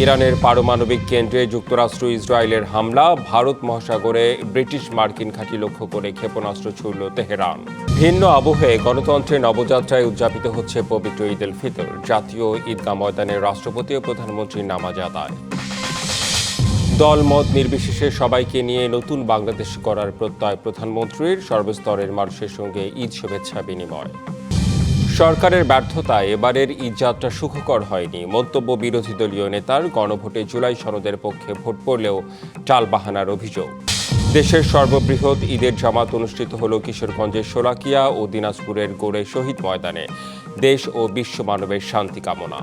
ইরানের পারমাণবিক কেন্দ্রে যুক্তরাষ্ট্র ইসরায়েলের হামলা, ভারত মহাসাগরে ব্রিটিশ মার্কিন ঘাঁটি লক্ষ্য করে ক্ষেপণাস্ত্র ছুড়ল তেহরান। ভিন্ন আবহে গণতন্ত্রের নবযাত্রায় উদযাপিত হচ্ছে পবিত্র ঈদ উল ফিতর। জাতীয় ঈদগাহ ময়দানে রাষ্ট্রপতি ও প্রধানমন্ত্রীর নামাজ আদায়। দলমত নির্বিশেষে সবাইকে নিয়ে নতুন বাংলাদেশ গড়ার প্রত্যয় প্রধানমন্ত্রীর, সর্বস্তরের মানুষের সঙ্গে ঈদ শুভেচ্ছা বিনিময়। সরকারের ব্যর্থতায় এবারের ঈদযাত্রা সুখকর হয়নি, মন্তব্য বিরোধী দলীয় নেতার। গণভোটে জুলাই সনদের পক্ষে ভোট পড়লেও টালবাহানার অভিযোগ। দেশের সর্ববৃহৎ ঈদের জামাত অনুষ্ঠিত হল কিশোরগঞ্জের শোলাকিয়া ও দিনাজপুরের গোড়ে শহীদ ময়দানে। দেশ ও বিশ্ব মানবের শান্তি কামনা।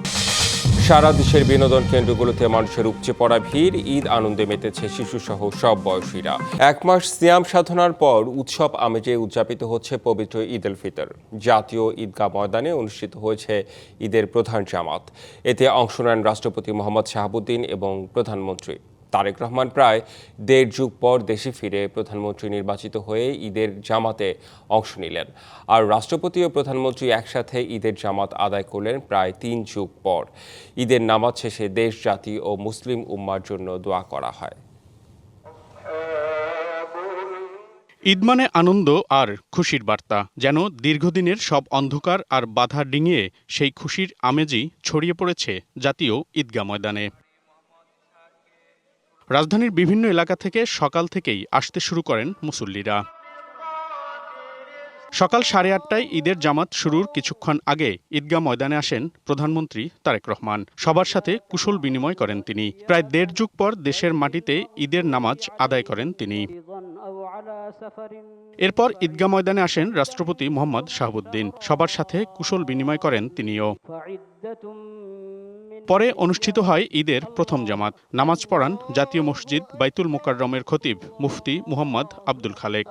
সারা দেশের বিনোদন কেন্দ্রগুলোতে মানুষের উপচে পড়া ভিড়, ঈদ আনন্দে মেতেছে শিশুসহ সব বয়সীরা। এক মাস সিয়াম সাধনার পর উৎসব আমেজে উদযাপিত হচ্ছে পবিত্র ঈদ উল ফিতর। জাতীয় ঈদগাহ ময়দানে অনুষ্ঠিত হয়েছে ঈদের প্রধান জামাত। এতে অংশ নেন রাষ্ট্রপতি মোহাম্মদ শাহাবুদ্দিন এবং প্রধানমন্ত্রী তারেক রহমান। প্রায় দেড় যুগ পর দেশে ফিরে প্রধানমন্ত্রী নির্বাচিত হয়ে ঈদের জামাতে অংশ নিলেন। আর রাষ্ট্রপতি ও প্রধানমন্ত্রী একসাথে ঈদের জামাত আদায় করলেন প্রায় ৩ যুগ পর। ঈদের নামাজ শেষে দেশ, জাতি ও মুসলিম উম্মার জন্য দোয়া করা হয়। ঈদ মানে আনন্দ আর খুশির বার্তা, যেন দীর্ঘদিনের সব অন্ধকার আর বাধা ডিঙিয়ে সেই খুশির আমেজই ছড়িয়ে পড়েছে জাতীয় ঈদগাহ ময়দানে। রাজধানীর বিভিন্ন এলাকা থেকে সকাল থেকেই আসতে শুরু করেন মুসল্লিরা। সকাল 8:30টায় ঈদের জামাত শুরুর কিছুক্ষণ আগে ঈদগাহ ময়দানে আসেন প্রধানমন্ত্রী তারেক রহমান। সবার সাথে কুশল বিনিময় করেন তিনি। প্রায় দেড় যুগ পর দেশের মাটিতে ঈদের নামাজ আদায় করেন তিনি। এরপর ঈদগাহ ময়দানে আসেন রাষ্ট্রপতি মোহাম্মদ শাহাবুদ্দিন। সবার সাথে কুশল বিনিময় করেন তিনিও। পরে অনুষ্ঠিত হয় ঈদের প্রথম জামাত। নামাজ পড়ান জাতীয় মসজিদ বাইতুল মোকাররমের খতিব মুফতি মুহাম্মদ আব্দুল খালেক।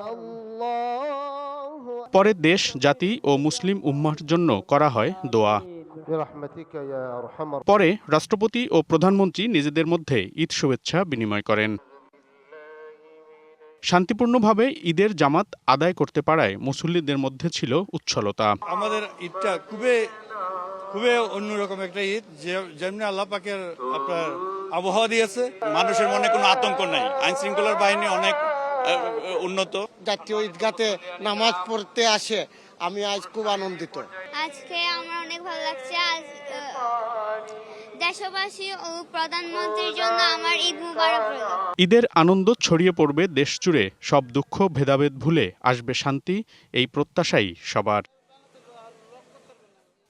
পরে দেশ, জাতি ও মুসলিম উম্মাহর জন্য করা হয় দোয়া। পরে রাষ্ট্রপতি ও প্রধানমন্ত্রী নিজেদের মধ্যে ঈদ শুভেচ্ছা বিনিময় করেন। শান্তিপূর্ণভাবে ঈদের জামাত আদায় করতে পারায় মুসল্লিদের মধ্যে ছিল উচ্ছলতা। আমাদের ঈদটা খুবই অন্যরকম একটা ঈদ, যেমনি আল্লাহ পাকের আপনার আবহাওয়া দিয়েছে। মানুষের মনে কোনো আতঙ্ক নাই, আইন শৃঙ্খলার বাহিনী অনেক উন্নত। জাতীয় ঈদগাতে নামাজ পড়তে আসে, আমি আজ খুব আনন্দিত। আজকে আমার অনেক ভালো লাগছে। আজ দেশবাসী ও প্রধানমন্ত্রীর জন্য আমার ঈদ মুবারক রইল। ঈদের আনন্দ ছড়িয়ে পড়বে দেশ জুড়ে, সব দুঃখ ভেদাভেদ ভুলে আসবে শান্তি, এই প্রত্যাশাই সবার।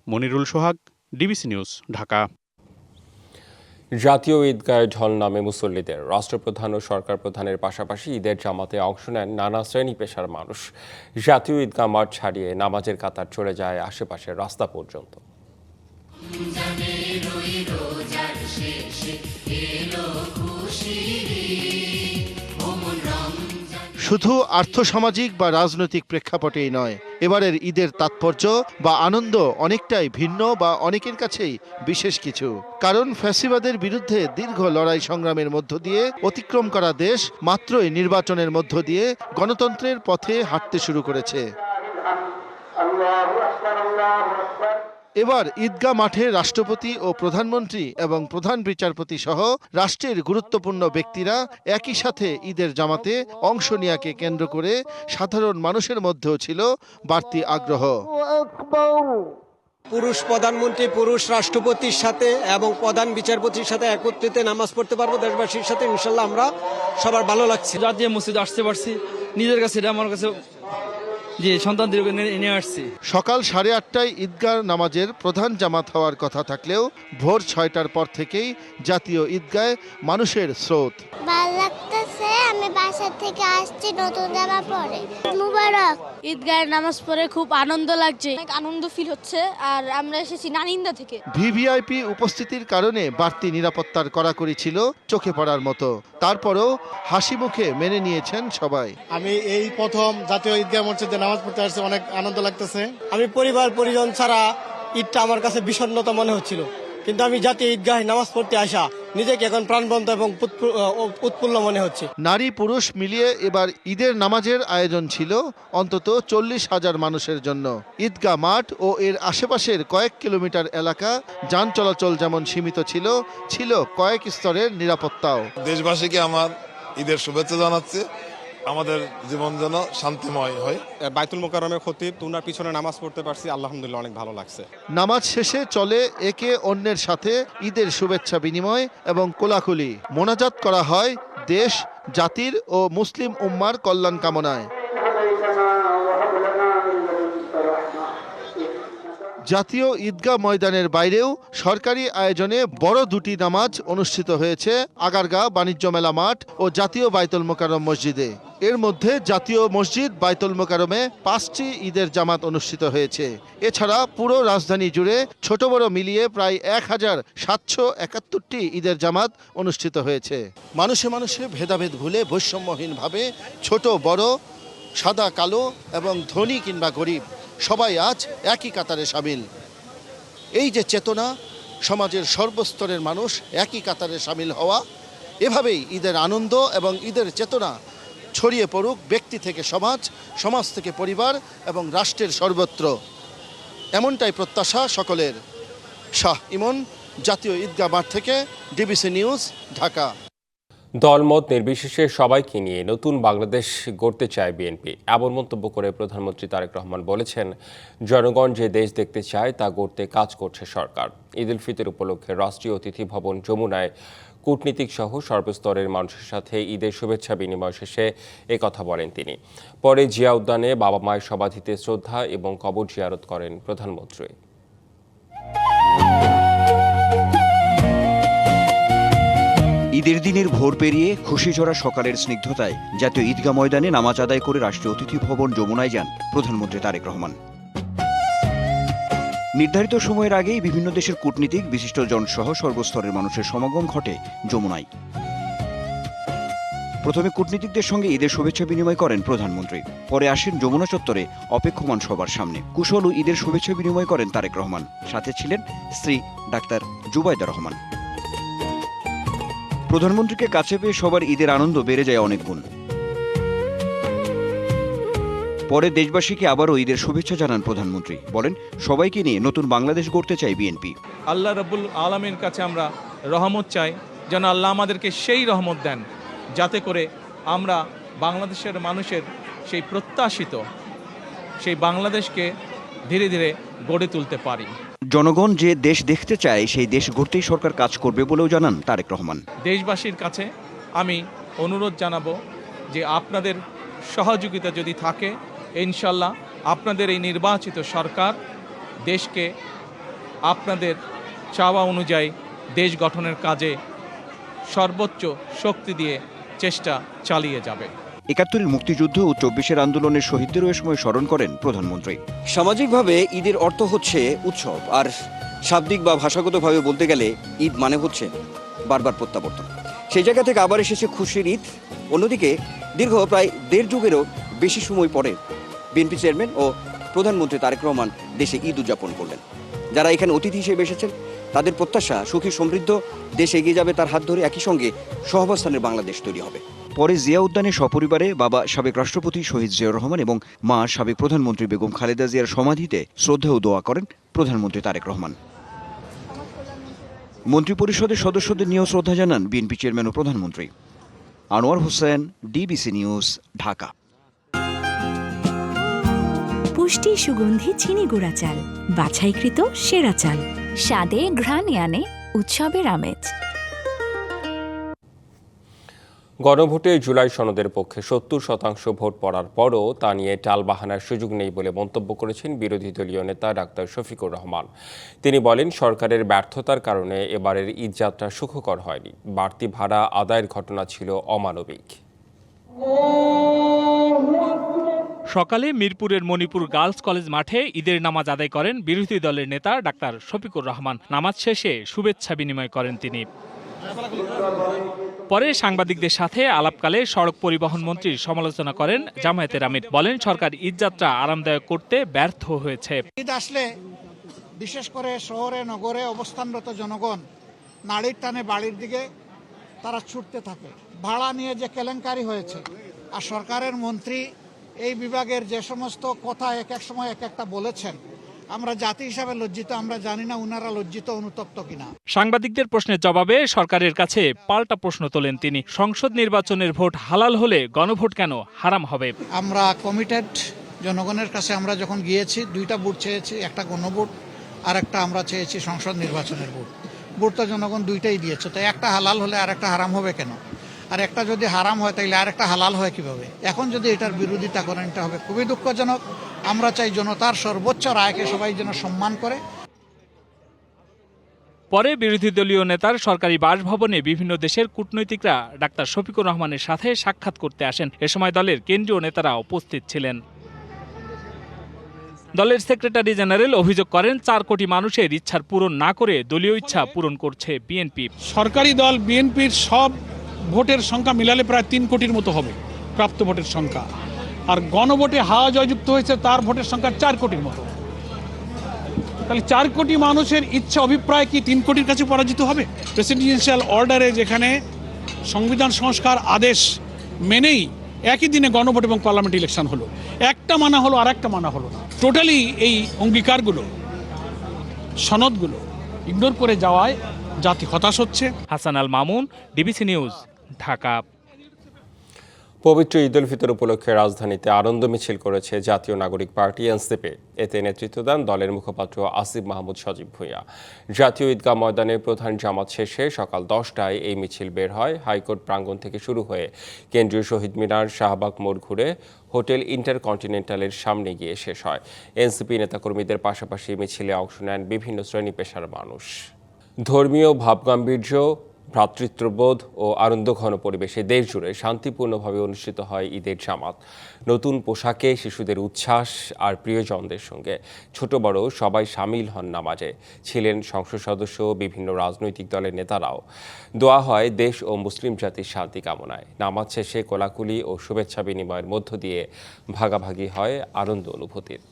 মনিরুল সোহাগ, ডিবিসি নিউজ, ঢাকা। জাতীয় ঈদগাহে ঢল নামে মুসল্লিদের। রাষ্ট্রপ্রধান ও সরকার প্রধানের পাশাপাশি ঈদের জামাতে অংশ নেন নানা শ্রেণী পেশার মানুষ। জাতীয় ঈদগাহ মাঠ ছাড়িয়ে নামাজের কাতার চলে যায় আশেপাশের রাস্তা পর্যন্ত। শুধু আর্থসামাজিক বা রাজনৈতিক প্রেক্ষাপটেই নয়, এবারের ঈদের তাৎপর্য বা আনন্দ অনেকটাই ভিন্ন বা অনেকের কাছেই বিশেষ কিছু। কারণ ফ্যাসিবাদের বিরুদ্ধে দীর্ঘ লড়াই সংগ্রামের মধ্য দিয়ে অতিক্রম করা দেশ মাত্রই নির্বাচনের মধ্য দিয়ে গণতন্ত্রের পথে হাঁটতে শুরু করেছে। এবার ঈদগাহ মাঠে রাষ্ট্রপতি ও প্রধানমন্ত্রী এবং প্রধান বিচারপতি সহ রাষ্ট্রের গুরুত্বপূর্ণ ব্যক্তিরা একই সাথে ঈদের জামাতে অংশ নেওয়াকে কেন্দ্র করে সাধারণ মানুষের মধ্যেও ছিল বাড়তি আগ্রহ। পুরুষ প্রধানমন্ত্রী, পুরুষ রাষ্ট্রপতির সাথে এবং প্রধান বিচারপতির সাথে একত্রিত নামাজ পড়তে পারবো দেশবাসীর সাথে। ইনশাল্লাহ আমরা সবার ভালো লাগছে। জাতীয় মসজিদে আসতে পারছি, নিজের কাছে এটা আমার কাছে সন্তানদের নিয়ে আসছি। সকাল 8:30টায় ঈদগাহ নামাজের প্রধান জামাত হওয়ার কথা থাকলেও ভোর 6টার পর থেকেই জাতীয় ঈদগাহে মানুষের স্রোত। ভালো লাগতেছে, আমি বাসা থেকে আসছি নতুন জামা পরে। মুবারক। ঈদগাহের নামাজ পড়ে খুব আনন্দ লাগছে, অনেক আনন্দ ফিল হচ্ছে। আর আমরা এসেছি নানিন্দা থেকে। ভিভিআইপি উপস্থিতির কারণে বাড়তি নিরাপত্তার কড়াকড়ি ছিল চোখে পড়ার মতো। তারপরও হাসি মুখে মেনে নিয়েছেন সবাই। আমি এই প্রথম জাতীয় ঈদগাহ মসজিদে নামাজ পড়তে আসছি, অনেক আনন্দ লাগতেছে। আমি পরিবার পরিজন ছাড়া ঈদটা আমার কাছে বিষণ্ণতা মনে হচ্ছিল, কিন্তু আমি জাতীয় ঈদগাহে নামাজ পড়তে আসা নিজেকে এখন প্রাণবন্ত এবং উৎফুল্ল মনে হচ্ছে। নারী পুরুষ মিলিয়ে এবার ঈদের নামাজের আয়োজন ছিল অন্তত 40,000 মানুষের জন্য। ঈদগাহ মাঠ ও এর আশেপাশের কয়েক কিলোমিটার এলাকা যান চলাচল যেমন সীমিত ছিল, ছিল কয়েক স্তরের নিরাপত্তাও। দেশবাসীকে আমার ঈদের শুভেচ্ছা জানাচ্ছি। আমাদের জীবন যেন শান্তিময় হয়। বাইতুল মোকাররমের খতিব উনার পিছনে নামাজ পড়তে পারছি, আলহামদুলিল্লাহ অনেক ভালো লাগছে। নামাজ শেষে চলে একে অন্যের সাথে ঈদের শুভেচ্ছা বিনিময় এবং কোলাকুলি। মোনাজাত করা হয় দেশ, জাতির ও মুসলিম উম্মার কল্যাণ কামনায়। জাতীয় ঈদগাহ ময়দানের বাইরেও সরকারি আয়োজনে বড় দুটি নামাজ অনুষ্ঠিত হয়েছে আগারগাঁ বাণিজ্য মেলা মাঠ ও জাতীয় বাইতুল মোকাররম মসজিদে। এর মধ্যে জাতীয় মসজিদ বাইতুল মোকাররমে 5টি ঈদের জামাত অনুষ্ঠিত হয়েছে। এছাড়া পুরো রাজধানী জুড়ে ছোট বড় মিলিয়ে প্রায় 1771টি ঈদের জামাত অনুষ্ঠিত হয়েছে। মানুষে মানুষে ভেদাভেদ ভুলে বৈষম্যহীনভাবে ছোট বড়, সাদা কালো এবং ধনী কিংবা গরিব সবাই আজ একই কাতারে সামিল। এই যে চেতনা, সমাজের সর্বস্তরের মানুষ একই কাতারে সামিল হওয়া, এভাবেই ঈদের আনন্দ এবং ঈদের চেতনা ছড়িয়ে পড়ুক ব্যক্তি থেকে সমাজ, সমাজ থেকে পরিবার এবং রাষ্ট্রের সর্বত্র, এমনটাই প্রত্যাশা সকলের। শাহ ইমন, জাতীয় ঈদগাহ মাঠ থেকে, ডিবিসি নিউজ, ঢাকা। দলমত নির্বিশেষে সবাইকে নিয়ে নতুন বাংলাদেশ গড়তে চায় বিএনপি, এমন মন্তব্য করে প্রধানমন্ত্রী তারেক রহমান বলেছেন, জনগণ যে দেশ দেখতে চায় তা গড়তে কাজ করছে সরকার। ঈদ উল ফিতর উপলক্ষে রাষ্ট্রীয় অতিথি ভবন যমুনায় কূটনীতিক সহ সর্বস্তরের মানুষের সাথে ঈদের শুভেচ্ছা বিনিময় শেষে একথা বলেন তিনি। পরে জিয়া উদ্যানে বাবা মায়ের সমাধিতে শ্রদ্ধা এবং কবর জিয়ারত করেন প্রধানমন্ত্রী। ঈদের দিনের ভোর পেরিয়ে খুশি ঝরা সকালের স্নিগ্ধতায় জাতীয় ঈদগাহ ময়দানে নামাজ আদায় করে রাষ্ট্রীয় অতিথি ভবন যমুনায় যান প্রধানমন্ত্রী তারেক রহমান। নির্ধারিত সময়ের আগেই বিভিন্ন দেশের কূটনীতিক, বিশিষ্টজন সহ সর্বস্তরের মানুষের সমাগম ঘটে যমুনায়। প্রথমে কূটনীতিকদের সঙ্গে ঈদের শুভেচ্ছা বিনিময় করেন প্রধানমন্ত্রী। পরে আসেন যমুনা চত্বরে অপেক্ষমান সবার সামনে। কুশল ও ঈদের শুভেচ্ছা বিনিময় করেন তারেক রহমান। সাথে ছিলেন স্ত্রী ডাক্তার জুবাইদা রহমান। প্রধানমন্ত্রীকে কাছে পেয়ে সবার ঈদের আনন্দ বেড়ে যায় অনেক গুণ। পরে দেশবাসীকে আবারও ঈদের শুভেচ্ছা জানান প্রধানমন্ত্রী। বলেন, সবাইকে নিয়ে নতুন বাংলাদেশ গড়তে চাই বিএনপি। আল্লাহ রাব্বুল আলামিনের কাছে আমরা রহমত চাই, যেন আল্লাহ আমাদেরকে সেই রহমত দেন যাতে করে আমরা বাংলাদেশের মানুষের সেই প্রত্যাশিত সেই বাংলাদেশকে ধীরে ধীরে গড়ে তুলতে পারি। জনগণ যে দেশ দেখতে চায় সেই দেশ গড়তেই সরকার কাজ করবে বলেও জানান তারেক রহমান। দেশবাসীর কাছে আমি অনুরোধ জানাবো যে আপনাদের সহযোগিতা যদি থাকে, ইনশাল্লাহ আপনাদের এই নির্বাচিত সরকার দেশকে আপনাদের চাওয়া অনুযায়ী দেশ গঠনের কাজে সর্বোচ্চ শক্তি দিয়ে চেষ্টা চালিয়ে যাবে। ৭১-এর মুক্তিযুদ্ধ ও ২৪-এর আন্দোলনের শহীদদের ওই সময় স্মরণ করেন প্রধানমন্ত্রী। সামাজিকভাবে ঈদের অর্থ হচ্ছে উৎসব, আর শাব্দিক বা ভাষাগতভাবে বলতে গেলে ঈদ মানে হচ্ছে বারবার প্রত্যাবর্তন। সেই জায়গা থেকে আবার এসেছে খুশির ঈদ। অন্যদিকে দীর্ঘ প্রায় ১.৫ যুগেরও বেশি সময় পরে বিএনপি চেয়ারম্যান ও প্রধানমন্ত্রী তারেক রহমান দেশে ঈদ উদযাপন করলেন। যারা এখানে অতিথি হিসেবে এসেছেন তাদের প্রত্যাশা সুখী সমৃদ্ধ দেশ এগিয়ে যাবে তার হাত ধরে, একই সঙ্গে সহাবস্থানের বাংলাদেশ তৈরি হবে। পরে জিয়া উদ্যানে সপরিবারে বাবা সাবেক রাষ্ট্রপতি শহীদ জিয়াউর রহমান এবং মা সাবেক প্রধানমন্ত্রী বেগম খালেদা জিয়ার সমাধিতে শ্রদ্ধা ও দোয়া করেন প্রধানমন্ত্রী তারেক রহমান। মন্ত্রিপরিষদের সদস্যদের নিয়েও শ্রদ্ধা জানান বিএনপি চেয়ারম্যান ও প্রধানমন্ত্রী। Anwar Hossain, DBC news, Dhaka. পুষ্টি সুগন্ধি চিনি গুঁড়া চাল, বাছাইকৃত সেরা চাল, স্বাদে ঘ্রাণে আনে উৎসবের আমেজ। গণভোটে জুলাই সনদের পক্ষে ৭০% ভোট পড়ার পরও তা নিয়ে টালবাহানার সুযোগ নেই বলে মন্তব্য করেছেন বিরোধী দলীয় নেতা ডাক্তার শফিকুর রহমান। তিনি বলেন, সরকারের ব্যর্থতার কারণে এবারের ঈদযাত্রা সুখকর হয়নি। বাড়তি ভাড়া আদায়ের ঘটনা ছিল অমানবিক। সকালে মিরপুরের মণিপুর গার্লস কলেজ মাঠে ঈদের নামাজ আদায় করেন বিরোধী দলের নেতা ডাক্তার শফিকুর রহমান। নামাজ শেষে শুভেচ্ছা বিনিময় করেন তিনি। পরে সাংবাদিকদের সাথে আলাপকালে সড়ক পরিবহন মন্ত্রীর সমালোচনা করেন জামায়াতের আমির। বলেন, সরকার ঈদযাত্রা আরামদায়ক করতে ব্যর্থ হয়েছে। ঈদ আসলে বিশেষ করে শহরে নগরে অবস্থানরত জনগণ নাড়ির টানে বাড়ির দিকে তারা ছুটতে থাকে। ভাড়া নিয়ে যে কেলেঙ্কারি হয়েছে, আর সরকারের মন্ত্রী এই বিভাগের যে সমস্ত কথা এক এক সময় এক একটা বলেছেন, আমরা জাতি হিসাবে লজ্জিত। আমরা জানি না উনারা লজ্জিত অনুতপ্ত কিনা। সাংবাদিকদের প্রশ্নের জবাবে সরকারের কাছে পাল্টা প্রশ্ন তোলেন তিনি। সংসদ নির্বাচনের ভোট হালাল হলে গণভোট কেন হারাম হবে? আমরা কমিটেড জনগণের কাছে। আমরা যখন গিয়েছি 2টা ভোট চেয়েছি, একটা গণভোট আর একটা আমরা চেয়েছি সংসদ নির্বাচনের ভোট। ভোট তো জনগণ 2টাই দিয়েছে, তো একটা হালাল হলে আর একটা হারাম হবে কেন? আর একটা যদি হারাম হয় তাহলে আর একটা হালাল হয় কিভাবে? এখন যদি এটার বিরোধিতা করেন, এটা হবে খুবই দুঃখজনক। আমরা চাই জনতার সর্বোচ্চ রায়কে সবাই যেন সম্মান করে। পরে বিরোধী দলীয় নেতার সরকারি বাসভবনে বিভিন্ন দেশের কূটনৈতিকরা ডাক্তার শফিকুর রহমানের সাথে সাক্ষাৎ করতে আসেন। এ সময় দলের কেন্দ্রীয় নেতারা উপস্থিত ছিলেন। দলের সেক্রেটারি জেনারেল অভিযোগ করেন 4 কোটি মানুষের ইচ্ছার পূরণ না করে দলীয় ইচ্ছা পূরণ করছে বিএনপি। সরকারি দল বিএনপির সব ভোটের সংখ্যা মিলালে প্রায় 3 কোটির মতো হবে প্রাপ্ত ভোটের সংখ্যা, আর গণভোটে হাওয়া জয়যুক্ত হয়েছে তার ভোটের সংখ্যা 4 কোটির মতো। তাহলে 4 কোটি মানুষের ইচ্ছা অভিপ্রায় কি 3 কোটির কাছে পরাজিত হবে? প্রেসিডেন্সিয়াল অর্ডারে যেখানে সংবিধান সংস্কার আদেশ মেনেই একই দিনে গণভোট এবং পার্লামেন্ট ইলেকশন হলো, একটা মানা হলো আর একটা মানা হলো না। টোটালি এই অঙ্গীকারগুলো, সনদগুলো ইগনোর করে যাওয়ায় জাতি হতাশ হচ্ছে। Hasan Al Mamun, DBC news, Dhaka. পবিত্র ঈদ উল ফিতর উপলক্ষে রাজধানীতে আনন্দ মিছিল করেছে জাতীয় নাগরিক পার্টি এনসিপি। এতে নেতৃত্ব দেন দলের মুখপাত্র আসিফ মাহমুদ সজীব ভূঁইয়া। জাতীয় ঈদগাহ ময়দানে প্রধান জামাত শেষে সকাল 10টায় এই মিছিল বের হয়। হাইকোর্ট প্রাঙ্গণ থেকে শুরু হয়ে কেন্দ্রীয় শহীদ মিনার, শাহবাগ মোড় ঘুরে হোটেল ইন্টারকন্টিনেন্টালের সামনে গিয়ে শেষ হয়। এনসিপি নেতাকর্মীদের পাশাপাশি মিছিলে অংশ নেন বিভিন্ন শ্রেণী পেশার মানুষ। ধর্মীয় ভাবগাম্ভীর্য, ভ্রাতৃত্ববোধ ও আনন্দঘন পরিবেশে দেশ জুড়ে শান্তিপূর্ণভাবে অনুষ্ঠিত হয় ঈদের জামাত। নতুন পোশাকে শিশুদের উচ্ছ্বাস আর প্রিয়জনদের সঙ্গে ছোট বড় সবাই সামিল হন নামাজে। ছিলেন সংসদ সদস্য, বিভিন্ন রাজনৈতিক দলের নেতারাও। দোয়া হয় দেশ ও মুসলিম জাতির শান্তি কামনায়। নামাজ শেষে কোলাকুলি ও শুভেচ্ছা বিনিময়ের মধ্য দিয়ে ভাগাভাগি হয় আনন্দ অনুভূতির।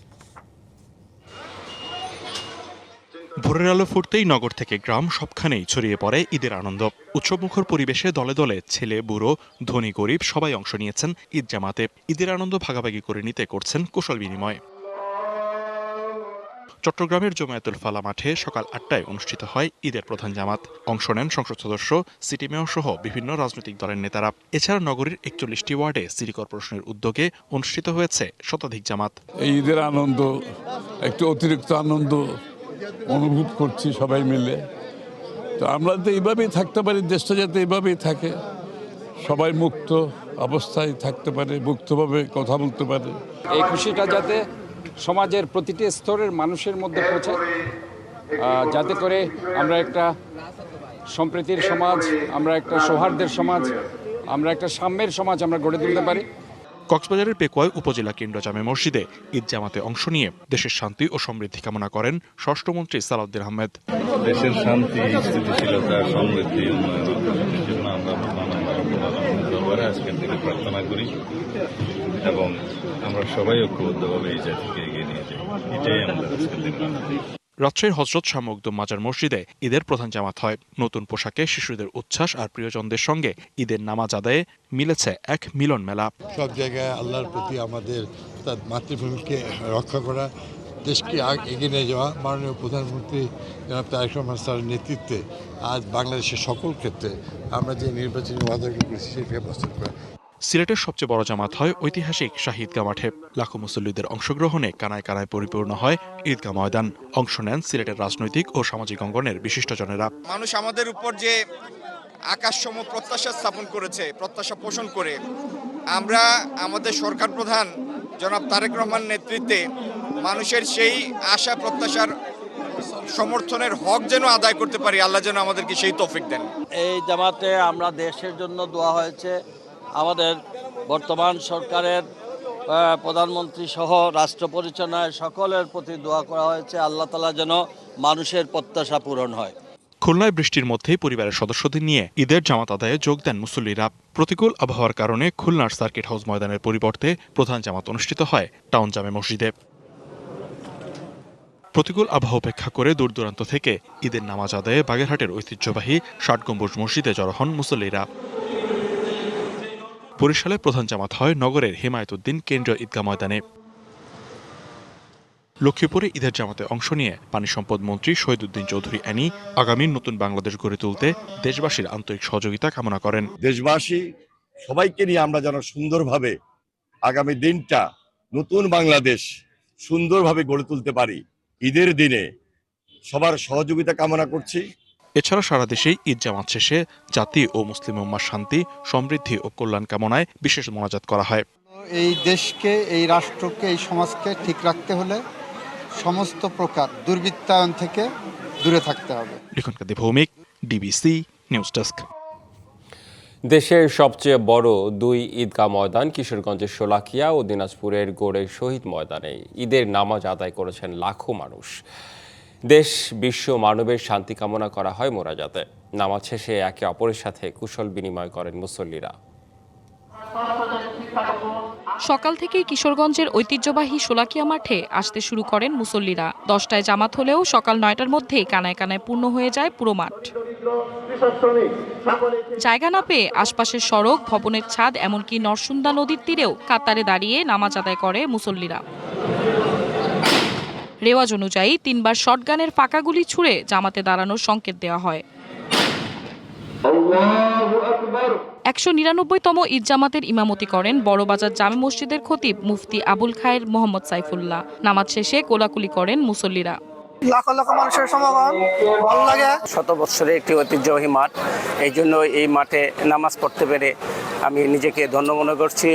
ভোরের আলো ফুটতেই নগর থেকে গ্রাম সবখানেই ছড়িয়ে পড়ে ঈদের আনন্দ। উৎসবমুখর পরিবেশে দলে দলে ছেলে, বুড়ো, ধনী, গরিব সবাই অংশ নিয়েছেন ঈদ জামাতে। ঈদের আনন্দ ভাগাভাগি করে নিতে করছেন কুশল বিনিময়। চট্টগ্রামের জমায়েতুল ফালা মাঠে সকাল 8টায় অনুষ্ঠিত হয় ঈদের প্রধান জামাত। অংশ নেন সংসদ সদস্য, সিটি মেয়র সহ বিভিন্ন রাজনৈতিক দলের নেতারা। এছাড়া নগরীর 41টি ওয়ার্ডে সিটি কর্পোরেশনের উদ্যোগে অনুষ্ঠিত হয়েছে শতাধিক জামাত। এই ঈদের আনন্দ একটু অতিরিক্ত আনন্দ অনুভব করছি সবাই মিলে। তো আমরা তো এইভাবেই থাকতে পারি, দেশটা যাতে এইভাবেই থাকে, সবাই মুক্ত অবস্থায় থাকতে পারে, মুক্তভাবে কথা বলতে পারে। এই খুশিটা যাতে সমাজের প্রতিটি স্তরের মানুষের মধ্যে পৌঁছায়, যাতে করে আমরা একটা সম্প্রীতির সমাজ, আমরা একটা সৌহার্দ্যের সমাজ, আমরা একটা সাম্যের সমাজ আমরা গড়ে তুলতে পারি। কক্সবাজারের পেকুয়ায় উপজেলা কেন্দ্র জামে মসজিদে ঈদ জামাতে অংশ নিয়ে দেশের শান্তি ও সমৃদ্ধি কামনা করেন স্বরাষ্ট্রমন্ত্রী সালাউদ্দিন আহমেদ। দেশের শান্তি, স্থিতিশীলতা, সমৃদ্ধি, উন্নয়ন জন্য আমরা দরবারে আজকের থেকে প্রার্থনা করি এবং আমরা সবাই ঐক্যবদ্ধভাবে এই জাতিকে এগিয়ে নিয়ে যাই। এটাই আমাদের আজকের দিন। রাজশাহীর হযরত শাহ মখদুম মাজার মসজিদে ঈদের প্রধান জামাত হয়। নতুন পোশাকে শিশুদের উচ্ছ্বাস আর প্রিয়জনদের সঙ্গে ঈদের নামাজ আদায়ে মিলেছে এক মিলন মেলা। সব জায়গায় আল্লাহর প্রতি আমাদের তার মাতৃভূমিকে রক্ষা করা, দেশকে এগিয়ে নিয়ে যাওয়া। মাননীয় প্রধানমন্ত্রী জনাব তারেক রহমান স্যারের নেতৃত্বে আজ বাংলাদেশের সকল ক্ষেত্রে আমরা যে নির্বাচনী ওয়াদাগুলো করেছি সেটাকে বাস্তব করা। সিলেটের সবচেয়ে বড় জামাত হয় ঐতিহাসিক শাহী ঈদগাহ মাঠে। লাখো মুসল্লিদের অংশগ্রহণে কানায় কানায় পরিপূর্ণ হয় ঈদগাহ ময়দান। অংশ নেন সিলেটের রাজনৈতিক ও সামাজিক অঙ্গনের বিশিষ্টজনেরা। মানুষ আমাদের উপর যে আকাশসম প্রত্যাশা স্থাপন করেছে, প্রত্যাশা পোষণ করে আমরা আমাদের সরকার প্রধান জনাব তারেক রহমান নেতৃত্বে মানুষের সেই আশা প্রত্যাশার সমর্থনের হক যেন আদায় করতে পারি। আল্লাহ যেন আমাদেরকে সেই তৌফিক দেন। এই জামাতে আমরা দেশের জন্য দোয়া হয়েছে, আমাদের বর্তমান সরকারের প্রধানমন্ত্রী সহ রাষ্ট্র পরিচালনায় সকলের প্রতি দোয়া করা হয়েছে, আল্লাহ তাআলা যেন মানুষের প্রত্যাশা পূরণ হয়। খুলনায় বৃষ্টির মধ্যেই পরিবারের সদস্যদের নিয়ে ঈদের জামাত আদায়ে যোগ দেন মুসল্লিরা। প্রতিকূল আবহাওয়ার কারণে খুলনার সার্কিট হাউস ময়দানের পরিবর্তে প্রধান জামাত অনুষ্ঠিত হয় টাউন জামে মসজিদে। প্রতিকূল আবহাওয়া উপেক্ষা করে দূর দূরান্ত থেকে ঈদের নামাজ আদায়ে বাগেরহাটের ঐতিহ্যবাহী ৬০ গম্বুজ মসজিদে জড়ো হন মুসল্লিরা। বরিশালে প্রধান জামাত হয় নগরের হিমায়তুদ্দিন কেন্দ্রীয় ঈদগাহ ময়দানে। লক্ষ্মীপুরে ঈদের জামাতে অংশ নিয়ে পানি সম্পদ মন্ত্রী শহীদুদ্দিন চৌধুরী অ্যানি আগামী নতুন বাংলাদেশ গড়ে তুলতে দেশবাসীর আন্তরিক সহযোগিতা কামনা করেন। দেশবাসী সবাইকে নিয়ে আমরা যেন সুন্দরভাবে আগামী দিনটা নতুন বাংলাদেশ সুন্দরভাবে গড়ে তুলতে পারি, ঈদের দিনে সবার সহযোগিতা কামনা করছি। এছাড়া সারা দেশেই ঈদ জামাত শেষে জাতি ও মুসলিম উম্মার শান্তি, সমৃদ্ধি ও কল্যাণ কামনায় বিশেষ মোনাজাত করা হয়। এই দেশকে, এই রাষ্ট্রকে, এই সমাজকে ঠিক রাখতে হলে সমস্ত প্রকার দুর্বৃত্তায়ন থেকে দূরে থাকতে হবে। লিখন কাদি ভৌমিক, ডিবিসি নিউজ ডেস্ক। দেশের সবচেয়ে বড় দুই ঈদগাহ ময়দান কিশোরগঞ্জের শোলাকিয়া ও দিনাজপুরের গোড়ে শহীদ ময়দানে ঈদের নামাজ আদায় করেছেন লাখো মানুষ। দেশ বিশ্ব মানবের শান্তি কামনা করা হয় মোনাজাতে। নামাজ শেষে একে অপরের সাথে কুশল বিনিময় করেন মুসল্লিরা। সকাল থেকেই কিশোরগঞ্জের ঐতিহ্যবাহী শোলাকিয়া মাঠে আসতে শুরু করেন মুসল্লিরা। 10টায় জামাত হলেও সকাল 9টার মধ্যেই কানায় কানায় পূর্ণ হয়ে যায় পুরো মাঠ। জায়গা না পেয়ে আশপাশের সড়ক, ভবনের ছাদ, এমনকি নরসুন্দা নদীর তীরেও কাতারে দাঁড়িয়ে নামাজ আদায় করে মুসল্লিরা। রেওয়াজ অনুযায়ী 3 বার শটগানের ফাঁকা গুলি ছুড়ে জামাতে দাঁড়ানোর সংকেত দেওয়া হয়। 199তম ঈদ জামাতের ইমামতি করেন বড়বাজার জামে মসজিদের খতিব মুফতি আবুল খায়ের মোহাম্মদ সাইফুল্লাহ। নামাজ শেষে কোলাকুলি করেন মুসল্লিরা। লাখ লাখ মানুষের সমাগম, ভালো লাগে। 100 বছরের একটি ঐতিহ্যবাহী মাঠ, এই জন্য এই মাঠে নামাজ পড়তে পেরে আমি নিজেকে ধন্য মনে করছি।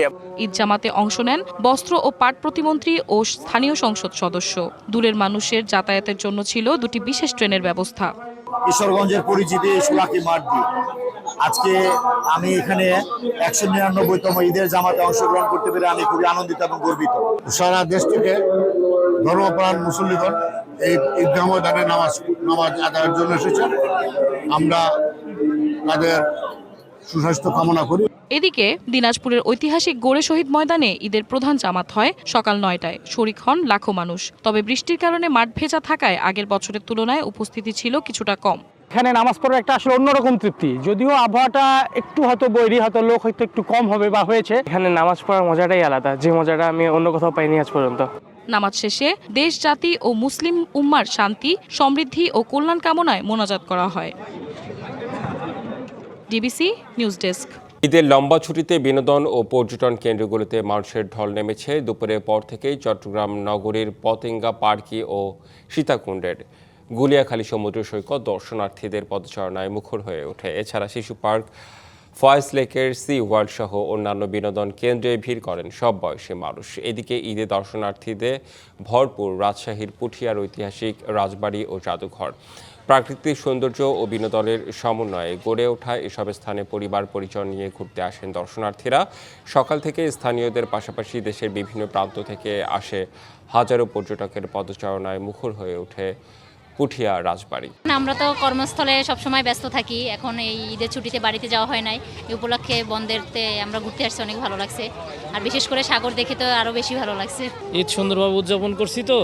ঈদ জামাতে অংশ নেন বস্ত্র ও পাট প্রতিমন্ত্রী ও স্থানীয় সংসদ সদস্য। দূরের মানুষের যাতায়াতের জন্য ছিল 2টি বিশেষ ট্রেনের ব্যবস্থা। কিশোরগঞ্জের পরিচিতি শোলাকি মাঠ দিয়ে আজকে আমি এখানে 199তম ঈদের জামাতে অংশগ্রহণ করতে পেরে আমি খুবই আনন্দিত এবং গর্বিত। সারা দেশ থেকে ধর্মপ্রাণ মুসল্লিগণ এই ঈদগাহ ময়দানে নামাজ আদায়ের জন্য এসেছেন। আমরা তাদের সুস্বাস্থ্য কামনা করি। এদিকে দিনাজপুরের ঐতিহাসিক গোড়ে শহীদ ময়দানে ঈদের প্রধান জামাত হয় সকাল 9টায়। শরিক হন লাখো মানুষ। তবে বৃষ্টির কারণে মাঠ ভেজা থাকায় আগের বছরের তুলনায় উপস্থিতি ছিল কিছুটা কম। এখানে নামাজ পড়ার একটা আসলে অন্যরকম তৃপ্তি, যদিও আবহাওয়াটা একটু হয়তো বৈরী, হয়তো লোক হয়তো একটু কম হবে বা হয়েছে। এখানে নামাজ পড়ার মজাটাই আলাদা, যে মজাটা আমি অন্য কোথাও পাইনি আজ পর্যন্ত। নামাজ শেষে দেশ, জাতি ও মুসলিম উম্মার শান্তি, সমৃদ্ধি ও কল্যাণ কামনায় মোনাজাত করা হয়। DBC news desk. ঈদের লম্বা ছুটিতে বিনোদন ও পর্যটন কেন্দ্রগুলোতে মানুষের ঢল নেমেছে। দুপুরের পর থেকেই চট্টগ্রাম নগরীর পতেঙ্গা, পার্কি ও সীতাকুণ্ডের গুলিয়াখালী সমুদ্র সৈকত দর্শনার্থীদের পদচারণায় মুখর হয়ে ওঠে। এছাড়া শিশু পার্ক, ফয়েজ লেকের সি ওয়ার্ল্ড সহ অন্যান্য বিনোদন কেন্দ্রে ভিড় করেন সব বয়সী মানুষ। এদিকে ঈদে দর্শনার্থীদের ভরপুর রাজশাহীর পুঠিয়ার ঐতিহাসিক রাজবাড়ি ও জাদুঘর। প্রাকৃতিক সৌন্দর্য ও বিনোদনের সমন্বয়ে গড়ে ওঠা এসব স্থানে পরিবার পরিচয় নিয়ে ঘুরতে আসেন দর্শনার্থীরা। সকাল থেকে স্থানীয়দের পাশাপাশি দেশের বিভিন্ন প্রান্ত থেকে আসে হাজারো পর্যটকের পদচারণায় মুখর হয়ে ওঠে পুঠিয়া রাজবাড়ি। আমরা তো কর্মস্থলে সবসময় ব্যস্ত থাকি, এখন এই ঈদের ছুটিতে বাড়িতে যাওয়া হয় নাই। এই উপলক্ষে বন্ধেরতে আমরা ঘুরতে আসছি, অনেক ভালো লাগছে। আর বিশেষ করে সাগর দেখে তো আরও বেশি ভালো লাগছে। ঈদ সুন্দরভাবে উদযাপন করছি, তো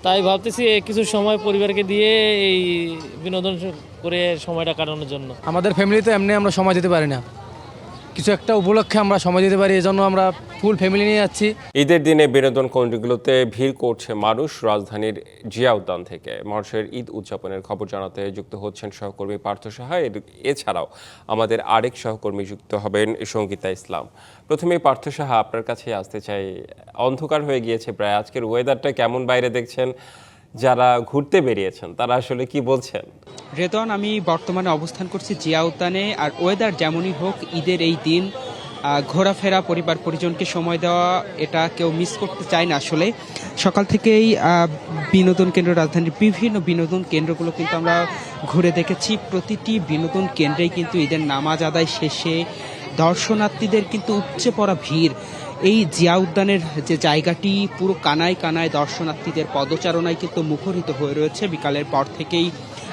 তাই ভাবতেছি কিছু সময় পরিবারকে দিয়ে এই বিনোদন করে সময়টা কাটানোর জন্য। আমাদের ফ্যামিলিতে এমনি আমরা সময় দিতে পারি না, কিছু একটা উপলক্ষে আমরা সময় দিতে পারি, এজন্য আমরা ফুল ফ্যামিলি নিয়ে যাচ্ছি। ঈদের দিনে বিনোদন কেন্দ্রগুলোতে ভিড় করছে মানুষ। রাজধানীর জিয়া উদ্যান থেকে মানুষের ঈদ উদযাপনের খবর জানাতে যুক্ত হচ্ছেন সহকর্মী পার্থ সাহা। এছাড়াও আমাদের আরেক সহকর্মী যুক্ত হবেন সঙ্গীতা ইসলাম। প্রথমে পার্থ সাহা, আপনার কাছে আসতে চাই, অন্ধকার হয়ে গিয়েছে প্রায়, আজকের ওয়েদারটা কেমন বাইরে দেখছেন? যারা ঘুরতে বেরিয়েছেন তারা আসলে কি বলছেন? রেতন, আমি বর্তমানে অবস্থান করছি জিয়া উদ্যানে। আর ওয়েদার যেমনই হোক, ঈদের এই দিন ঘোরাফেরা, পরিবার পরিজনকে সময় দেওয়া, এটা কেউ মিস করতে চায় না। আসলে সকাল থেকেই বিনোদন কেন্দ্র, রাজধানীর বিভিন্ন বিনোদন কেন্দ্রগুলো কিন্তু আমরা ঘুরে দেখেছি। প্রতিটি বিনোদন কেন্দ্রেই কিন্তু ঈদের নামাজ আদায় শেষে দর্শনার্থীদের কিন্তু উপচে পড়া ভিড়। এই জিয়া উদ্যানের যে জায়গাটি পুরো কানায় কানায় দর্শনার্থীদের পদচারণায় কিন্তু মুখরিত হয়ে রয়েছে। বিকালের পর থেকেই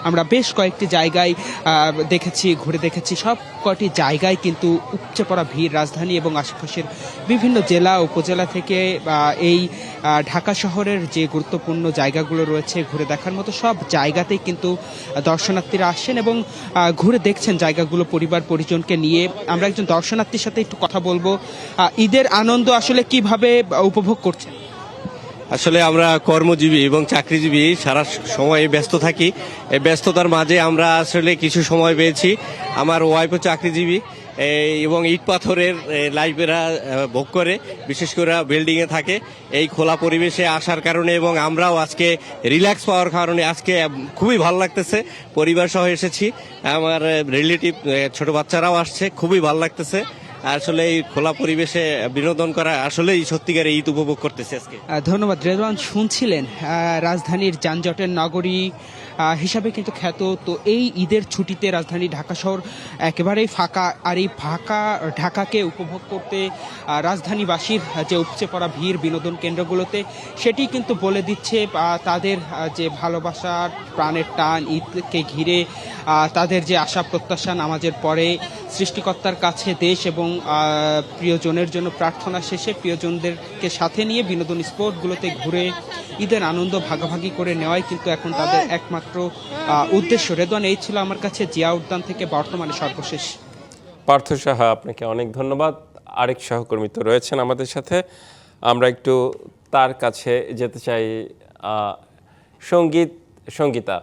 আমরা বেশ কয়েকটি জায়গায় ঘুরে দেখেছি সব কয়টি জায়গায় কিন্তু উপচে পড়া ভিড়। রাজধানী এবং আশেপাশের বিভিন্ন জেলা উপজেলা থেকে এই ঢাকা শহরের যে গুরুত্বপূর্ণ জায়গাগুলো রয়েছে ঘুরে দেখার মতো সব জায়গাতেই কিন্তু দর্শনার্থীরা আসছেন এবং ঘুরে দেখছেন জায়গাগুলো পরিবার পরিজনকে নিয়ে। আমরা একজন দর্শনার্থীর সাথে একটু কথা বলবো। ঈদের আনন্দ আসলে কিভাবে উপভোগ করছেন? আসলে আমরা কর্মজীবী এবং চাকরিজীবী, সারা সময় ব্যস্ত থাকি। এই ব্যস্ততার মাঝে আমরা আসলে কিছু সময় পেয়েছি। আমার ওয়াইফও চাকরিজীবী এবং ইট পাথরের লাইফেরা ভোগ করে, বিশেষ করে বিল্ডিংয়ে থাকে। এই খোলা পরিবেশে আসার কারণে এবং আমরাও আজকে রিল্যাক্স পাওয়ার কারণে আজকে খুবই ভালো লাগতেছে। পরিবার সহ এসেছি, আমার রিলেটিভ ছোট বাচ্চারাও আসছে, খুবই ভালো লাগতেছে। আসলে এই খোলা পরিবেশে বিনোদন করা আসলেই সত্যিকার ঈদ উপভোগ করতেছে আজকে। ধন্যবাদ রেদওয়ান। শুনছিলেন রাজধানীর যানজটের নগরী হিসাবে কিন্তু খ্যাত। তো এই ঈদের ছুটিতে রাজধানী ঢাকা শহর একেবারেই ফাঁকা। আর এই ফাঁকা ঢাকাকে উপভোগ করতে রাজধানীবাসীর যে উপচে পড়া ভিড় বিনোদন কেন্দ্রগুলোতে, সেটি কিন্তু বলে দিচ্ছে তাদের যে ভালোবাসার প্রাণের টান ঈদকে ঘিরে, তাদের যে আশা প্রত্যাশা নামাজের পরে সৃষ্টিকর্তার কাছে দেশ এবং প্রিয়জনের জন্য প্রার্থনা শেষে প্রিয়জনদেরকে সাথে নিয়ে বিনোদন স্পটগুলোতে ঘুরে ঈদের আনন্দ ভাগাভাগি করে নেওয়াই কিন্তু এখন তাদের একমাত্র উদ্দেশ্য। রেদওয়ান, এই ছিল আমার কাছে জিয়া উদ্যান থেকে বর্তমানে সর্বশেষ। পার্থ সাহা, আপনাকে অনেক ধন্যবাদ। আরেক সহকর্মী তো রয়েছেন আমাদের সাথে, আমরা একটু তার কাছে যেতে চাই। সঙ্গীতা,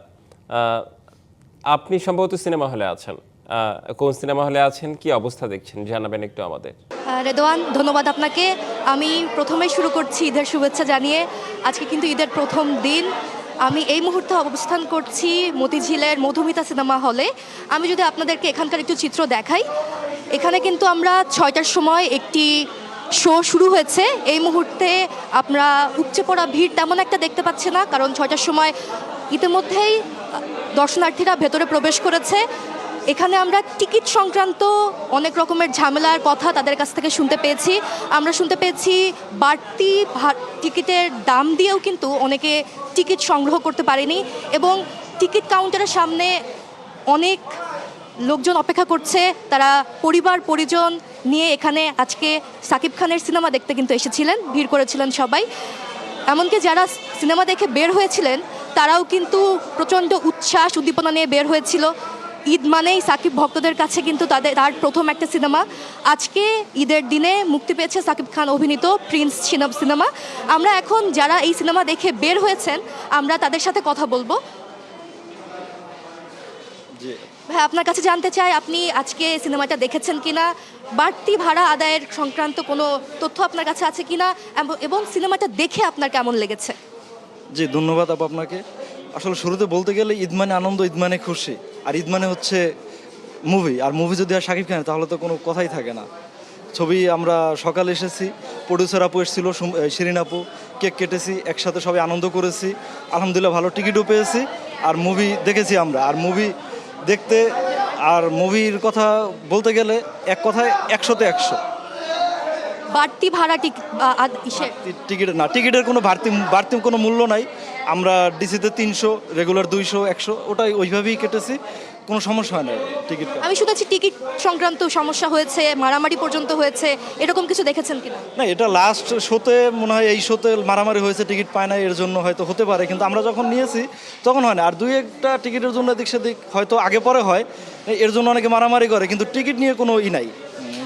আপনি সম্ভবত সিনেমা হলে আছেন, কোন সিনেমা হলে আছেন, কি অবস্থা দেখছেন জানাবেন একটু আমাদের। রেদওয়ান, ধন্যবাদ আপনাকে। আমি প্রথমেই শুরু করছি ঈদের শুভেচ্ছা জানিয়ে। আজকে কিন্তু ঈদের প্রথম দিন। আমি এই মুহূর্তে অবস্থান করছি মতিঝিলের মধুমিতা সিনেমা হলে। আমি যদি আপনাদেরকে এখানকার একটু চিত্র দেখাই, এখানে কিন্তু আমরা 6টার সময় একটি শো শুরু হয়েছে। এই মুহূর্তে আমরা উপচে পড়া ভিড় তেমন একটা দেখতে পাচ্ছি না, কারণ 6টার সময় ইতিমধ্যেই দর্শনার্থীরা ভেতরে প্রবেশ করেছে। এখানে আমরা টিকিট সংক্রান্ত অনেক রকমের ঝামেলার কথা তাদের কাছ থেকে শুনতে পেয়েছি। আমরা শুনতে পেয়েছি বাড়তি টিকিটের দাম দিয়েও কিন্তু অনেকে টিকিট সংগ্রহ করতে পারেনি এবং টিকিট কাউন্টারের সামনে অনেক লোকজন অপেক্ষা করছে। তারা পরিবার পরিজন নিয়ে এখানে আজকে সাকিব খানের সিনেমা দেখতে কিন্তু এসেছিলেন, ভিড় করেছিলেন সবাই। এমনকি যারা সিনেমা দেখে বের হয়েছিলেন তারাও কিন্তু প্রচণ্ড উচ্ছ্বাস উদ্দীপনা নিয়ে বের হয়েছিল। ঈদ মানেই সাকিব ভক্তদের কাছে কিন্তু তার প্রথম একটা সিনেমা। আজকে ঈদের দিনে মুক্তি পেয়েছে সাকিব খান অভিনীত প্রিন্স সিনেমা। আমরা এখন যারা এই সিনেমা দেখে বের হয়েছেন আমরা তাদের সাথে কথা বলবো। ভাই, আপনার কাছে জানতে চাই, আপনি আজকে সিনেমাটা দেখেছেন কিনা, বাড়তি ভাড়া আদায়ের সংক্রান্ত কোনো তথ্য আপনার কাছে আছে কিনা, এবং সিনেমাটা দেখে আপনার কেমন লেগেছে? জি, ধন্যবাদ আপু আপনাকে। আসলে শুরুতে বলতে গেলে ঈদ মানে আনন্দ, ঈদ মানে খুশি, আর ঈদ মানে হচ্ছে মুভি। আর মুভি যদি আর শাকিব খানের তাহলে তো কোনো কথাই থাকে না। ছবি আমরা সকালে এসেছি, প্রডিউসার আপু এসেছিল, শিরিন আপু, কেক কেটেছি, একসাথে সবাই আনন্দ করেছি। আলহামদুলিল্লাহ ভালো টিকিটও পেয়েছি, আর মুভি দেখেছি আমরা। আর মুভি দেখতে আর মুভির কথা বলতে গেলে এক কথায় 100-তে 100। বাড়তি ভাড়া টিকিটের না, টিকিটের কোনো বাড়তি কোনো মূল্য নাই। আমরা ডিসিতে 300, রেগুলার 200, 100, ওটাই ওইভাবেই কেটেছি, কোনো সমস্যা হয় না টিকিট। আমি শুনেছি টিকিট সংক্রান্ত সমস্যা হয়েছে, মারামারি পর্যন্ত হয়েছে, এরকম কিছু দেখেছেন কিনা? না, এটা লাস্ট শোতে মনে হয়, এই শোতে মারামারি হয়েছে, টিকিট পায় না, এর জন্য হয়তো হতে পারে, কিন্তু আমরা যখন নিয়েছি তখন হয় না। আর 2-1টা টিকিটের জন্য এদিক সেদিক হয়তো আগে পরে হয়, এর জন্য অনেকে মারামারি করে, কিন্তু টিকিট নিয়ে কোনো নাই,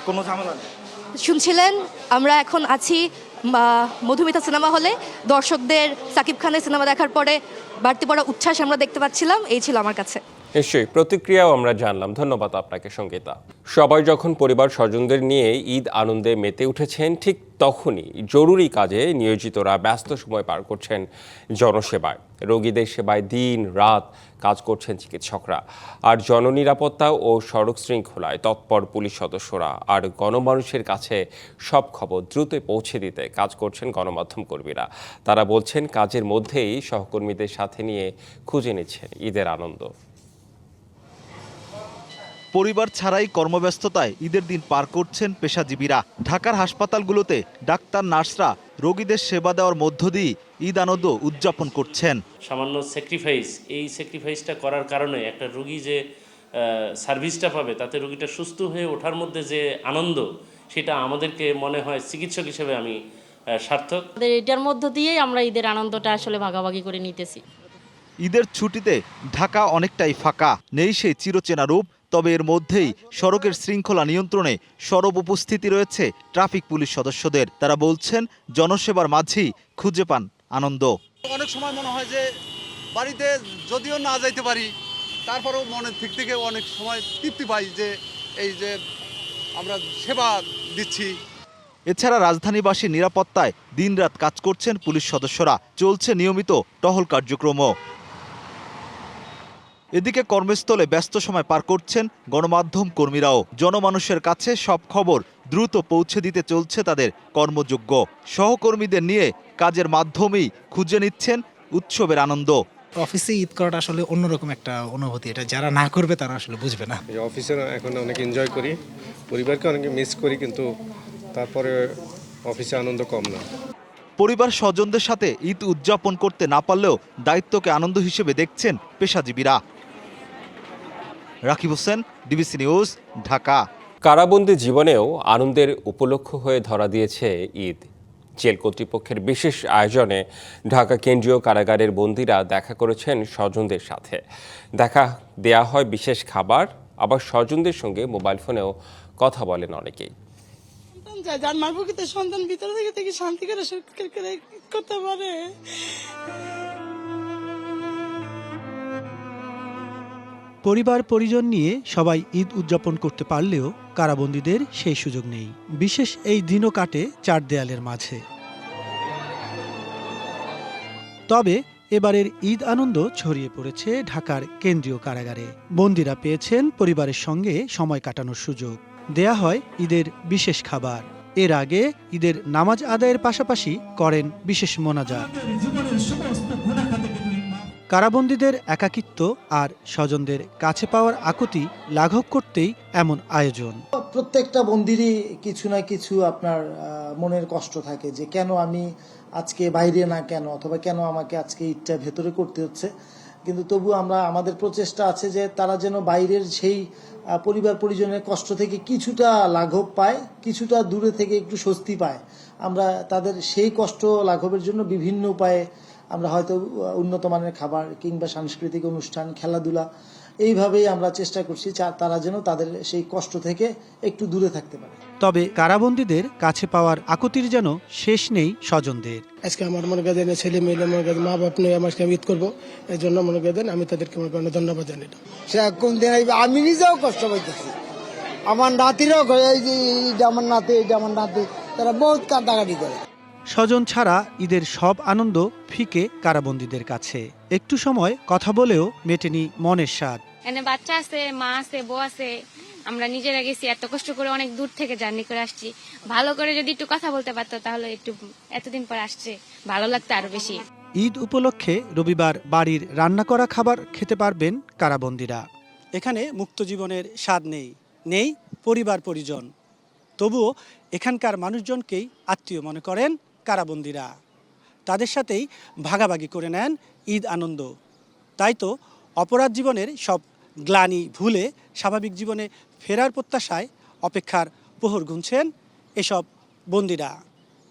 কোনো ঝামেলা নেই। শুনছিলেন, আমরা এখন আছি মধুমিতা সিনেমা হলে। দর্শকদের সাকিব খানের সিনেমা দেখার পরে বাড়তি পড়া উচ্ছ্বাস আমরা দেখতে পাচ্ছিলাম। এই ছিল আমার কাছে। নিশ্চয়ই প্রতিক্রিয়াও আমরা জানলাম। ধন্যবাদ আপনাকে সঙ্গীতা। সবাই যখন পরিবার স্বজনদের নিয়ে ঈদ আনন্দে মেতে উঠেছেন, ঠিক তখনই জরুরি কাজে নিয়োজিতরা ব্যস্ত সময় পার করছেন জনসেবায়। রোগীদের সেবায় দিন রাত কাজ করছেন চিকিৎসকরা, আর জননিরাপত্তা ও সড়ক শৃঙ্খলায় তৎপর পুলিশ সদস্যরা, আর গণমানুষের কাছে সব খবর দ্রুত পৌঁছে দিতে কাজ করছেন গণমাধ্যম কর্মীরা। তারা বলছেন কাজের মধ্যেই সহকর্মীদের সাথে নিয়ে খুঁজে নিচ্ছেন ঈদের আনন্দ। পরিবার ছাড়াই কর্মব্যস্ততায় ঈদের দিন পার করছেন পেশাজীবীরা। ঢাকার হাসপাতালগুলোতে ডাক্তার নার্সরা রোগীদের সেবা দেওয়ার মধ্য দিয়ে ঈদ আনন্দ উদযাপন করছেন। সামান্য স্যাক্রিফাইস, এই স্যাক্রিফাইসটা করার কারণে একটা রোগী যে সার্ভিসটা পাবে, তাতে রোগীটা সুস্থ হয়ে ওঠার মধ্যে যে আনন্দ, সেটা আমাদেরকে মনে হয় চিকিৎসক হিসেবে আমি সার্থক। এটার মধ্য দিয়েই আমরা ঈদের আনন্দটা আসলে ভাগাভাগি করে নিতেছি। ঈদের ছুটিতে ঢাকা অনেকটাই ফাঁকা, নেই সেই চিরচেনা রূপ। তবে এর মধ্যেই সড়কের শৃঙ্খলা নিয়ন্ত্রণে সরব উপস্থিতি রয়েছে ট্রাফিক পুলিশ সদস্যদের। তারা বলছেন জনসেবার মাঝেই খুঁজে পান আনন্দ। অনেক সময় মনে হয় যে বাড়িতে যদিও না যাইতে পারি, তারপরেও মনের দিক থেকে অনেক সময় তৃপ্তি পাই যে এই যে আমরা সেবা দিচ্ছি। এছাড়া রাজধানীবাসীর নিরাপত্তায় দিনরাত কাজ করছেন পুলিশ সদস্যরা, চলছে নিয়মিত টহল কার্যক্রমও। এদিকে কর্মস্থলে ব্যস্ত সময় পার করছেন গণমাধ্যম কর্মীরাও। জনমানুষের কাছে সব খবর দ্রুত পৌঁছে দিতে চলছে তাদের কর্মযোগ্য। সহকর্মীদের নিয়ে কাজের মাধ্যমেই খুঁজে নিচ্ছেন উৎসবের আনন্দ। অফিসে ঈদ করাটা আসলে অন্যরকম একটা অনুভূতি, এটা যারা না করবে তারা আসলে বুঝবে না। অফিসে এখন অনেক এনজয় করি, পরিবারকে অনেক মিস করি, কিন্তু তারপরে অফিসে আনন্দ কম না। পরিবার স্বজনদের সাথে ঈদ উদযাপন করতে না পারলেও দায়িত্বকে আনন্দ হিসেবে দেখছেন পেশাজীবীরা। Rakib Hossain, DBC news, Dhaka. কারাবন্দী জীবনেও আনন্দের উপলক্ষ হয়ে ধরা দিয়েছে ঈদ। জেল কর্তৃপক্ষের বিশেষ আয়োজনে ঢাকা কেন্দ্রীয় কারাগারের বন্দীরা দেখা করেছেন স্বজনদের সাথে। দেখা দেয়া হয় বিশেষ খাবার, আবার স্বজনদের সঙ্গে মোবাইল ফোনেও কথা বলেন অনেকেই। সন্তান ভিতরে থেকে শান্তি করে করতে পারে। পরিবার পরিজন নিয়ে সবাই ঈদ উদযাপন করতে পারলেও কারাবন্দীদের সেই সুযোগ নেই। বিশেষ এই দিনও কাটে চার দেয়ালের মাঝে। তবে এবারের ঈদ আনন্দ ছড়িয়ে পড়েছে ঢাকার কেন্দ্রীয় কারাগারে। বন্দীরা পেয়েছেন পরিবারের সঙ্গে সময় কাটানোর সুযোগ। দেয়া হয় ঈদের বিশেষ খাবার। এর আগে ঈদের নামাজ আদায়ের পাশাপাশি করেন বিশেষ মোনাজাত। কারাবন্দীদের একাকিত্ব আর স্বজনদের কাছে পাওয়ার আকুতি লাঘব করতেই এমন আয়োজন। প্রত্যেকটা বন্দিরই কিছু না কিছু আপনার মনের কষ্ট থাকে যে কেন আমি আজকে বাইরে না, কেন অথবা কেন আমাকে আজকে ঈদটা ভেতরে করতে হচ্ছে। কিন্তু তবু আমরা আমাদের প্রচেষ্টা আছে যে তারা যেন বাইরের সেই পরিবার পরিজনের কষ্ট থেকে কিছুটা লাঘব পায়, কিছুটা দূরে থেকে একটু স্বস্তি পায়। আমরা তাদের সেই কষ্ট লাঘবের জন্য বিভিন্ন উপায়ে আমরা হয়তো উন্নত মানের খাবার কিংবা সাংস্কৃতিক অনুষ্ঠান, খেলাধুলা, এইভাবেই আমরা চেষ্টা করছি তারা যেন তাদের সেই কষ্ট থেকে একটু দূরে থাকতে পারে। তবে কারাবন্দীদের কাছে পাওয়ার আকুতির যেন শেষ নেই স্বজনদের। আজকে আমার মনে করেন ছেলে মেয়ে মনে করেন মা বাপ নিয়ে আমাকে ঈদ করবো, এই জন্য মনে করেন আমি তাদেরকে মনে করেন ধন্যবাদ জানাই। সে কোন দিন আমি নিজেও কষ্ট পাইতেছি, আমার নাতিরাও এই যে আমার নাতি, এই যে আমার নাতি, তারা বহুত কাটাকাটি করে। স্বজন ছাড়া ঈদের সব আনন্দ ফিকে কারাবন্দীদের কাছে। একটু সময় কথা বলেও মেটেনি মনের স্বাদ। এখানে বাচ্চা আছে, মা আছে, বউ আছে, আমরা নিজেরা গেছি, এত কষ্ট করে অনেক দূর থেকে জার্নি করে আসছি। ভালো করে যদি একটু কথা বলতে পারতো তাহলে একটু এতদিন পর আসছে ভালো লাগতো আরো বেশি। ঈদ উপলক্ষে রবিবার বাড়ির রান্না করা খাবার খেতে পারবেন কারাবন্দীরা। এখানে মুক্ত জীবনের স্বাদ নেই, নেই পরিবার পরিজন। তবুও এখানকার মানুষজনকেই আত্মীয় মনে করেন কারাবন্দীরা। তাদের সাথেই ভাগাভাগি করে নেন ঈদ আনন্দ। তাই তো অপরাধ জীবনের সব গ্লানি ভুলে স্বাভাবিক জীবনে ফেরার প্রত্যাশায় অপেক্ষার প্রহর গুনছেন এসব বন্দীরা।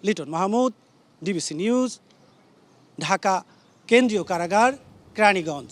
লিটন মাহমুদ, ডিবিসি নিউজ, ঢাকা কেন্দ্রীয় কারাগার, কেরানীগঞ্জ।